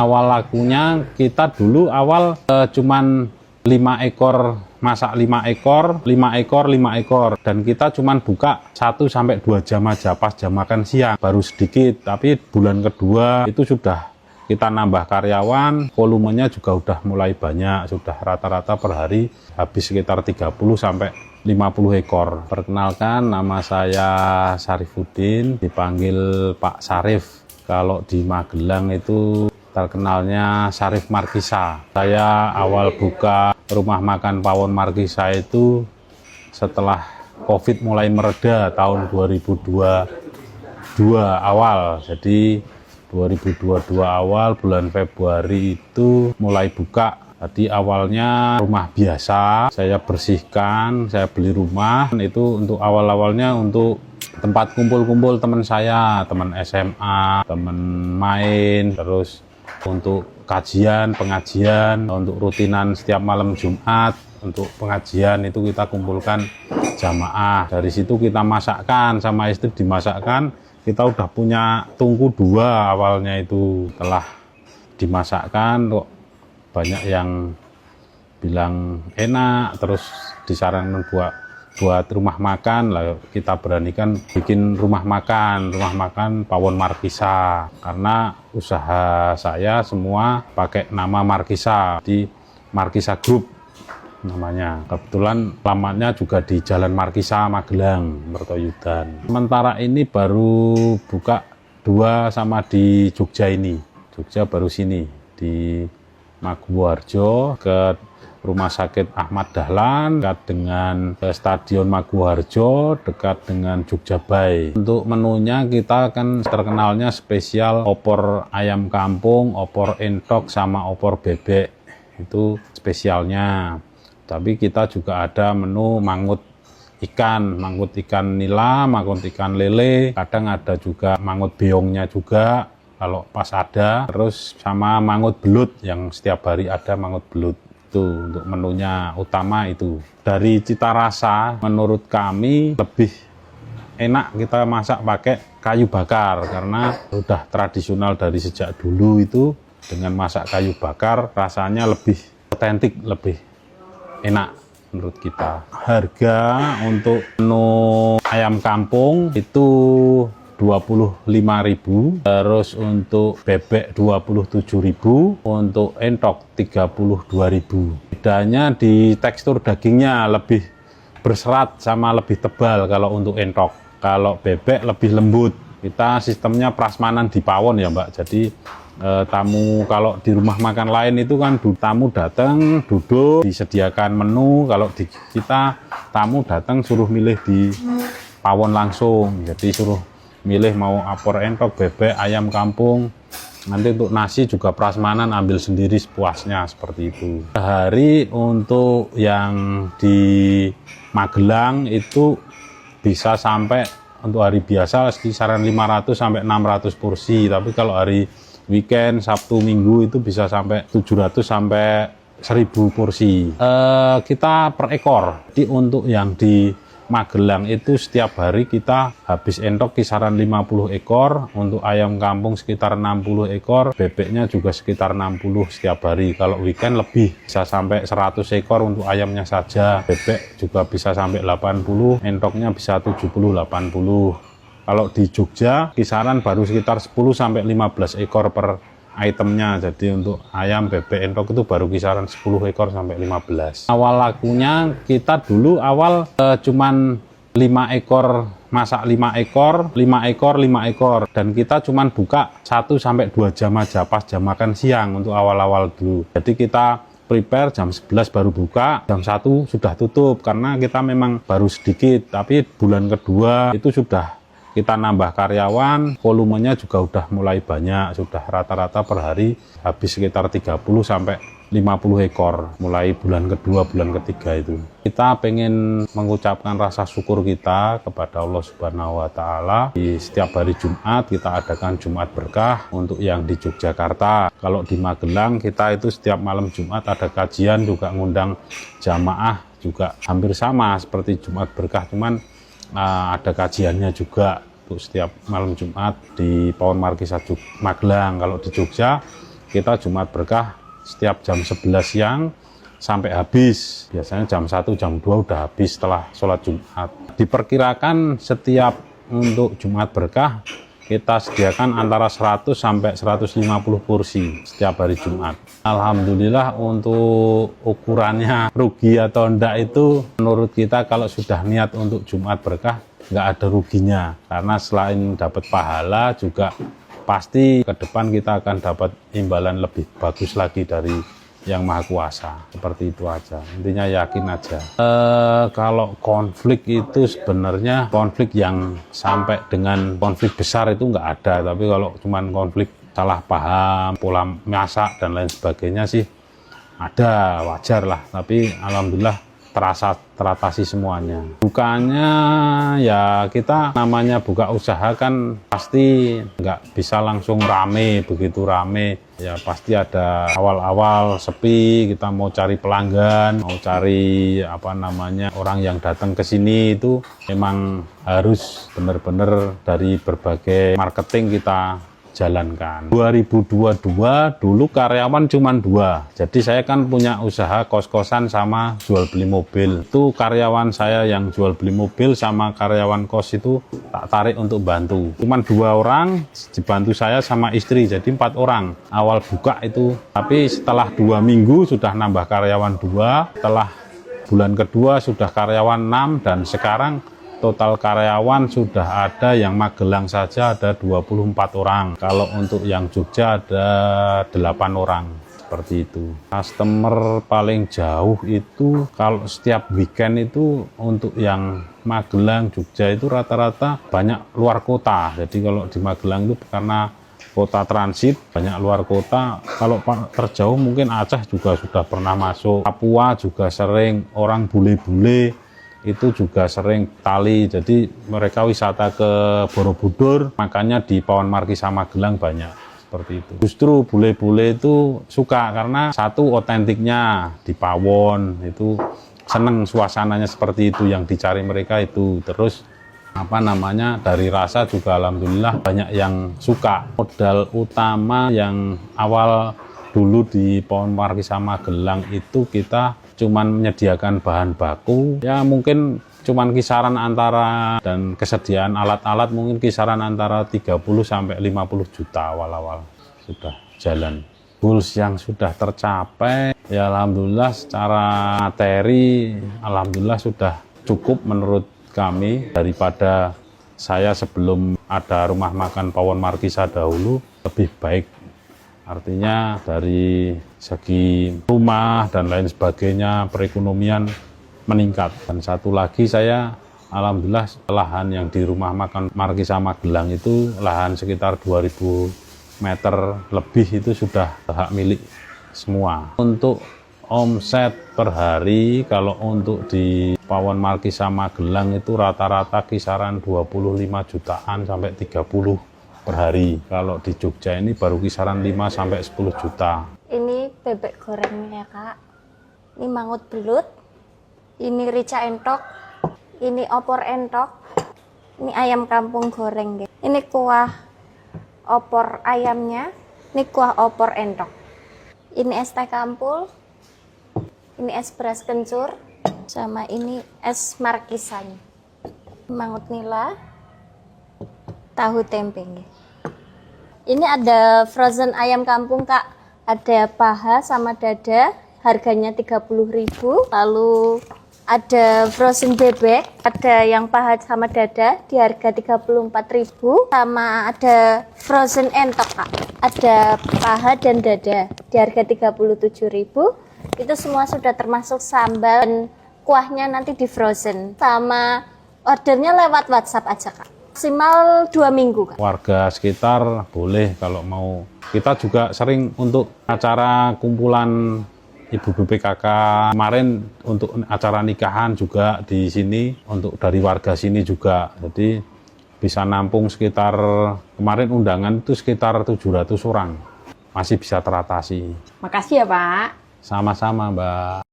Awal lakunya kita dulu awal cuman 5 ekor, masak 5 ekor, 5 ekor, 5 ekor, dan kita cuman buka 1-2 jam aja pas jam makan siang, baru sedikit. Tapi bulan kedua itu sudah kita nambah karyawan, volumenya juga udah mulai banyak, sudah rata-rata per hari habis sekitar 30-50 ekor. Perkenalkan, nama saya Syarifuddin, dipanggil Pak Sarif. Kalau di Magelang itu terkenalnya Syarif Markisa. Saya awal buka rumah makan Pawon Markisa itu setelah COVID mulai mereda tahun 2022 awal. Jadi 2022 awal bulan Februari itu mulai buka. Jadi awalnya rumah biasa, saya bersihkan, saya beli rumah. Itu untuk awal-awalnya untuk tempat kumpul-kumpul teman saya, teman SMA, teman main, terus untuk kajian, pengajian, untuk rutinan setiap malam Jumat, untuk pengajian itu kita kumpulkan jamaah. Dari situ kita masakkan, sama istri dimasakkan. Kita udah punya tungku 2 awalnya itu. Setelah dimasakkan kok banyak yang bilang enak, terus disarankan buat rumah makan lah, kita beranikan bikin rumah makan Pawon Markisa, karena usaha saya semua pakai nama Markisa, di Markisa Group namanya. Kebetulan alamatnya juga di Jalan Markisa, Magelang, Mertoyudan. Sementara ini baru buka 2 sama di Jogja ini. Jogja baru sini di Maguwoharjo, ke Rumah Sakit Ahmad Dahlan, dekat dengan Stadion Maguwoharjo, dekat dengan Jogja Bay. Untuk menunya kita kan terkenalnya spesial opor ayam kampung, opor entok, sama opor bebek. Itu spesialnya. Tapi kita juga ada menu mangut ikan nila, mangut ikan lele, kadang ada juga mangut beongnya juga kalau pas ada, terus sama mangut belut yang setiap hari ada mangut belut. Itu untuk menunya utama itu. Dari cita rasa menurut kami lebih enak kita masak pakai kayu bakar, karena udah tradisional dari sejak dulu itu. Dengan masak kayu bakar rasanya lebih otentik, lebih enak menurut kita. Harga untuk menu ayam kampung itu 25.000, terus untuk bebek 27.000, untuk entok 32.000. Bedanya di tekstur dagingnya, lebih berserat sama lebih tebal kalau untuk entok. Kalau bebek lebih lembut. Kita sistemnya prasmanan di Pawon ya Mbak, jadi tamu kalau di rumah makan lain itu kan tamu datang duduk disediakan menu, kalau di kita tamu datang suruh milih di Pawon langsung, jadi suruh milih mau opor entok, bebek, ayam kampung. Nanti untuk nasi juga prasmanan ambil sendiri sepuasnya, seperti itu. Sehari untuk yang di Magelang itu bisa sampai untuk hari biasa kisaran 500 sampai 600 porsi. Tapi kalau hari weekend, Sabtu, Minggu itu bisa sampai 700 sampai 1000 porsi. Kita per ekor. Jadi untuk yang di Magelang itu setiap hari kita habis entok kisaran 50 ekor, untuk ayam kampung sekitar 60 ekor, bebeknya juga sekitar 60 setiap hari. Kalau weekend lebih, bisa sampai 100 ekor untuk ayamnya saja. Bebek juga bisa sampai 80, entoknya bisa 70-80. Kalau di Jogja kisaran baru sekitar 10-15 ekor per itemnya. Jadi untuk ayam, bebek, entok itu baru kisaran 10 ekor sampai 15. Awal lakunya kita dulu awal cuman 5 ekor, masak 5 ekor, 5 ekor, 5 ekor, dan kita cuman buka 1-2 jam aja pas jam makan siang untuk awal-awal dulu. Jadi kita prepare jam 11 baru buka, jam 1 sudah tutup, karena kita memang baru sedikit. Tapi bulan kedua itu sudah kita nambah karyawan, volumenya juga udah mulai banyak, sudah rata-rata per hari habis sekitar 30-50 ekor mulai bulan kedua, bulan ketiga itu. Kita pengen mengucapkan rasa syukur kita kepada Allah Subhanahu wa Ta'ala. Di setiap hari Jumat kita adakan Jumat Berkah untuk yang di Yogyakarta. Kalau di Magelang kita itu setiap malam Jumat ada kajian, juga ngundang jamaah, juga hampir sama seperti Jumat Berkah, cuman ada kajiannya juga untuk setiap malam Jumat di Pawon Markisa Magelang. Kalau di Jogja kita Jumat Berkah setiap jam 11 siang sampai habis. Biasanya jam 1, jam 2 udah habis setelah sholat Jumat. Diperkirakan setiap untuk Jumat Berkah kita sediakan antara 100 sampai 150 kursi setiap hari Jumat. Alhamdulillah untuk ukurannya rugi atau enggak itu menurut kita kalau sudah niat untuk Jumat Berkah nggak ada ruginya. Karena selain dapat pahala juga pasti ke depan kita akan dapat imbalan lebih bagus lagi dari Yang Maha Kuasa. Seperti itu aja, intinya yakin aja. Kalau konflik itu sebenarnya konflik yang sampai dengan konflik besar itu nggak ada, tapi kalau cuman konflik salah paham, pola masak dan lain sebagainya sih ada, wajar lah, tapi alhamdulillah teratasi semuanya. Dukanya ya kita namanya buka usaha kan pasti nggak bisa langsung rame, begitu rame ya pasti ada awal-awal sepi, kita mau cari pelanggan, mau cari orang yang datang ke sini itu memang harus benar-benar dari berbagai marketing kita jalankan. 2022 dulu karyawan cuma 2, jadi saya kan punya usaha kos-kosan sama jual beli mobil. Itu karyawan saya yang jual beli mobil sama karyawan kos itu tak tarik untuk bantu. Cuman 2 orang dibantu saya sama istri, jadi 4 orang awal buka itu. Tapi setelah 2 minggu sudah nambah karyawan 2, setelah bulan kedua sudah karyawan 6, dan sekarang total karyawan sudah ada yang Magelang saja ada 24 orang. Kalau untuk yang Jogja ada 8 orang. Seperti itu. Customer paling jauh itu kalau setiap weekend itu untuk yang Magelang, Jogja itu rata-rata banyak luar kota. Jadi kalau di Magelang itu karena kota transit, banyak luar kota. Kalau terjauh mungkin Aceh juga sudah pernah masuk. Papua juga sering, orang bule-bule itu juga sering tali, jadi mereka wisata ke Borobudur, makanya di Pawon Markisa Magelang banyak seperti itu. Justru bule-bule itu suka karena satu otentiknya di Pawon itu seneng, suasananya seperti itu yang dicari mereka itu. Terus dari rasa juga alhamdulillah banyak yang suka. Modal utama yang awal dulu di Pawon Markisa Magelang itu kita cuman menyediakan bahan baku, ya mungkin cuman kisaran antara, dan kesediaan alat-alat mungkin kisaran antara 30 sampai 50 juta awal-awal sudah jalan. Goals yang sudah tercapai, ya alhamdulillah secara materi, alhamdulillah sudah cukup menurut kami. Daripada saya sebelum ada rumah makan Pawon Markisa dahulu, lebih baik. Artinya dari segi rumah dan lain sebagainya, perekonomian meningkat. Dan satu lagi saya alhamdulillah lahan yang di rumah makan Markisa Magelang itu lahan sekitar 2000 meter lebih itu sudah hak milik semua. Untuk omset per hari kalau untuk di Pawon Markisa Magelang itu rata-rata kisaran 25 jutaan sampai 30 per hari. Kalau di Jogja ini baru kisaran 5 sampai 10 juta. Ini bebek gorengnya ya Kak. Ini mangut belut. Ini rica entok. Ini opor entok. Ini ayam kampung goreng. Ini kuah opor ayamnya. Ini kuah opor entok. Ini es teh kampul. Ini es beras kencur. Sama ini es markisanya. Mangut nila. Tahu tempe. Ini ada frozen ayam kampung Kak, ada paha sama dada, harganya 30.000. Lalu ada frozen bebek, ada yang paha sama dada di harga 34.000. Sama ada frozen entok Kak, ada paha dan dada di harga 37.000. Itu semua sudah termasuk sambal dan kuahnya nanti di frozen. Sama ordernya lewat WhatsApp aja Kak. Maksimal 2 minggu Kak. Warga sekitar boleh kalau mau. Kita juga sering untuk acara kumpulan Ibu BPKK. Kemarin untuk acara nikahan juga di sini, untuk dari warga sini juga. Jadi bisa nampung sekitar, kemarin undangan itu sekitar 700 orang. Masih bisa teratasi. Makasih ya Pak. Sama-sama Mbak.